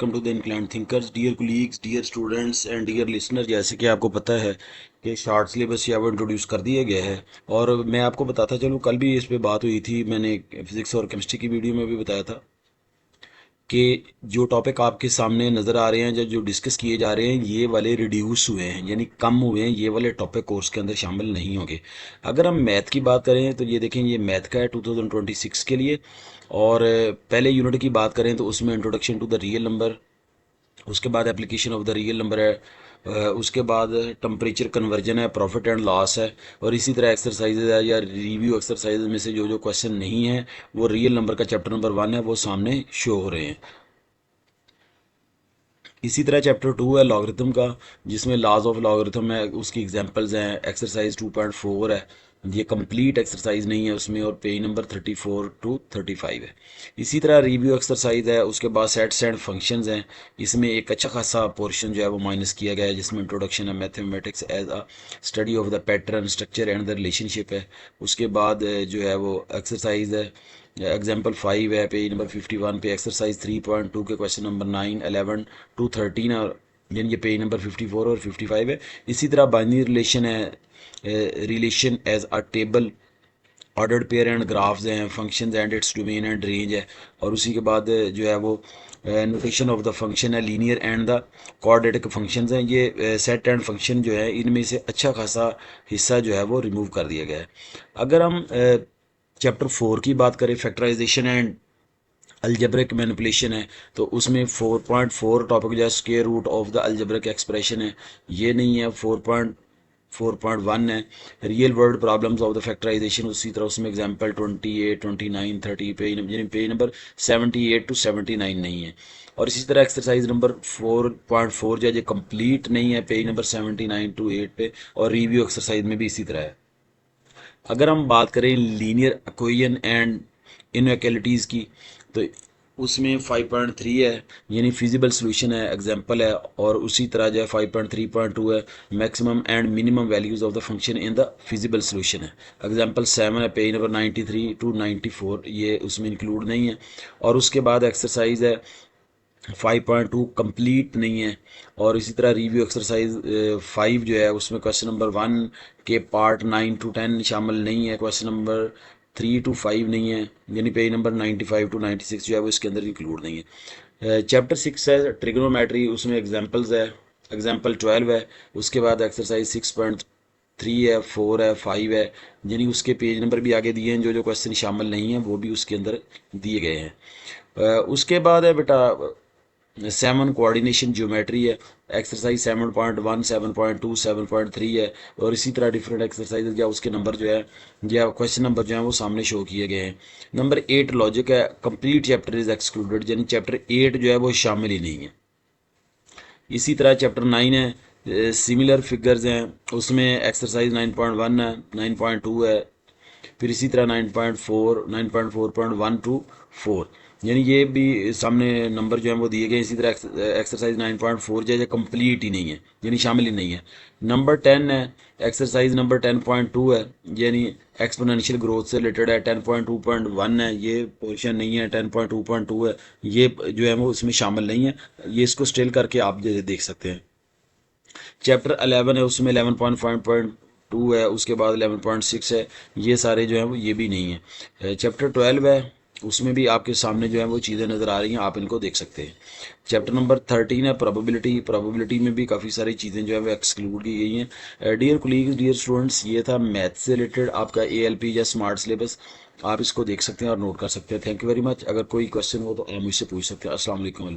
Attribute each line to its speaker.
Speaker 1: Welcome to the inclined thinkers. Dear colleagues, dear students and dear listener, जैसे कि आपको पता है कि शार्ट सिलेबस यहाँ पर इंट्रोड्यूस कर दिया गया है और मैं आपको बताता चलूँ, कल भी इस पे बात हुई थी, मैंने फिजिक्स और केमिस्ट्री की वीडियो में भी बताया था कि जो टॉपिक आपके सामने नज़र आ रहे हैं, जो जो डिस्कस किए जा रहे हैं, ये वाले रिड्यूस हुए हैं, यानी कम हुए हैं। ये वाले टॉपिक कोर्स के अंदर शामिल नहीं होंगे। अगर हम मैथ की बात करें तो ये देखें, ये मैथ का है 2026 के लिए। और पहले यूनिट की बात करें तो उसमें introduction to the real number, उसके बाद application of the real number है, उसके बाद टेम्परेचर कन्वर्जन है, प्रॉफिट एंड लॉस है, और इसी तरह एक्सरसाइजेज है या रिव्यू एक्सरसाइज में से जो जो क्वेश्चन नहीं है वो रियल नंबर का चैप्टर नंबर 1 है, वो सामने शो हो रहे हैं। इसी तरह चैप्टर 2 है लॉगरिथम का, जिसमें लॉज ऑफ लॉगरिथम है, उसकी एग्जांपल्स हैं। एक्सरसाइज 2.4 है, ये कंप्लीट एक्सरसाइज नहीं है उसमें, और पेज नंबर 34 टू 35 है। इसी तरह रिव्यू एक्सरसाइज है, उसके बाद सेट्स एंड फंक्शंस हैं। इसमें एक अच्छा खासा पोर्शन जो है वो माइनस किया गया है, जिसमें इंट्रोडक्शन है mathematics as a study of the pattern structure and the relationship है। उसके बाद जो है वो एक्सरसाइज है, एग्जाम्पल 5 है पेज नंबर 51 पे। एक्सरसाइज 3.2 के क्वेश्चन नंबर 9, 11 टू 13, और यानी ये पेज नंबर 54 और 55 है। इसी तरह बाइनरी रिलेशन है, relation as a table, ordered pair and graphs हैं, functions and its domain and range है। और उसी के बाद जो है वो नोटेशन ऑफ द फंक्शन है, linear and the coordinate functions हैं। ये सेट एंड फंक्शन जो है, इनमें से अच्छा खासा हिस्सा जो है वो रिमूव कर दिया गया है। अगर हम चैप्टर 4 की बात करें, फैक्टराइजेशन एंड अलजेब्रिक मैनिपुलेशन है, तो उसमें 4.4 टॉपिक जो है square root of the algebraic expression है, ये नहीं है। 4.1 है real world problems of the factorization. उसी तरह उसमें एग्जांपल 28, 29, 30 पेज नंबर 78 टू 79 नहीं है। और इसी तरह एक्सरसाइज नंबर 4.4 जो है ये कंप्लीट नहीं है, पेज नंबर 79 टू 8 पे। और रिव्यू एक्सरसाइज में भी इसी तरह है। अगर हम बात करें लीनियर इक्वेशन एंड इनइक्वालिटीज़ की, तो उसमें 5.3 है, यानी फिजिबल सोल्यूशन है, एग्जांपल है। और उसी तरह जो है 5.3.2 है, maximum and minimum values of the function in the feasible solution है, एग्जांपल 7 है पेज नंबर 93 टू 94, ये उसमें इंक्लूड नहीं है। और उसके बाद एक्सरसाइज है 5.2 कंप्लीट नहीं है। और इसी तरह रिव्यू एक्सरसाइज 5 जो है, उसमें क्वेश्चन नंबर 1 के पार्ट 9 टू 10 शामिल नहीं है, क्वेश्चन नंबर 3 टू 5 नहीं है, यानी पेज नंबर 95 टू 96 जो है वो इसके अंदर इंक्लूड नहीं है। चैप्टर 6 है ट्रिग्नोमेट्री, उसमें एग्जाम्पल्स है, एग्जाम्पल 12 है। उसके बाद एक्सरसाइज 6.3 है, 4 है, 5 है, यानी उसके पेज नंबर भी आगे दिए हैं। जो जो क्वेश्चन शामिल नहीं है वो भी उसके अंदर दिए गए हैं। उसके बाद है बेटा 7 कोऑर्डिनेशन ज्योमेट्री है, एक्सरसाइज 7.1, 7.2, 7.3 है। और इसी तरह डिफरेंट एक्सरसाइज या उसके नंबर जो है, या क्वेश्चन नंबर जो है वो सामने शो किए गए हैं। नंबर 8 लॉजिक है, कंप्लीट चैप्टर इज एक्सक्लूडेड, यानी चैप्टर 8 जो है वो शामिल ही नहीं है। इसी तरह चैप्टर 9 है, सिमिलर फिगर्स हैं, उसमें एक्सरसाइज 9.1 है, 9.2 है, फिर इसी तरह 9.4, 9.4.1 टू 4, यानी ये भी सामने नंबर जो है वो दिए गए। इसी तरह एक्सरसाइज 9.4 जो है कंप्लीट ही नहीं है, यानी शामिल ही नहीं है। नंबर 10 है, एक्सरसाइज नंबर 10.2 है, यानी एक्सपोनेंशियल ग्रोथ से रिलेटेड है। 10.2.1 है, ये पोर्शन नहीं है। 10.2.2 है, ये जो है वो उसमें शामिल नहीं है। ये इसको स्टिल करके आप देख सकते हैं। चैप्टर 11 है, उसमें 11.5.2 है, उसके बाद 11.6 है, ये सारे जो हैं वो ये भी नहीं है। चैप्टर 12 है, उसमें भी आपके सामने जो है वो चीज़ें नज़र आ रही हैं, आप इनको देख सकते हैं। चैप्टर नंबर 13 है प्रोबेबिलिटी, प्रोबेबिलिटी में भी काफ़ी सारी चीज़ें जो है वो एक्सक्लूड की गई हैं। डियर कोलीग्स, डियर स्टूडेंट्स, ये था मैथ से रिलेटेड आपका ALP या स्मार्ट सिलेबस। आप इसको देख सकते हैं और नोट कर सकते हैं। Thank you very much. अगर कोई क्वेश्चन हो तो आप मुझसे पूछ सकते हैं। अस्सलाम वालेकुम।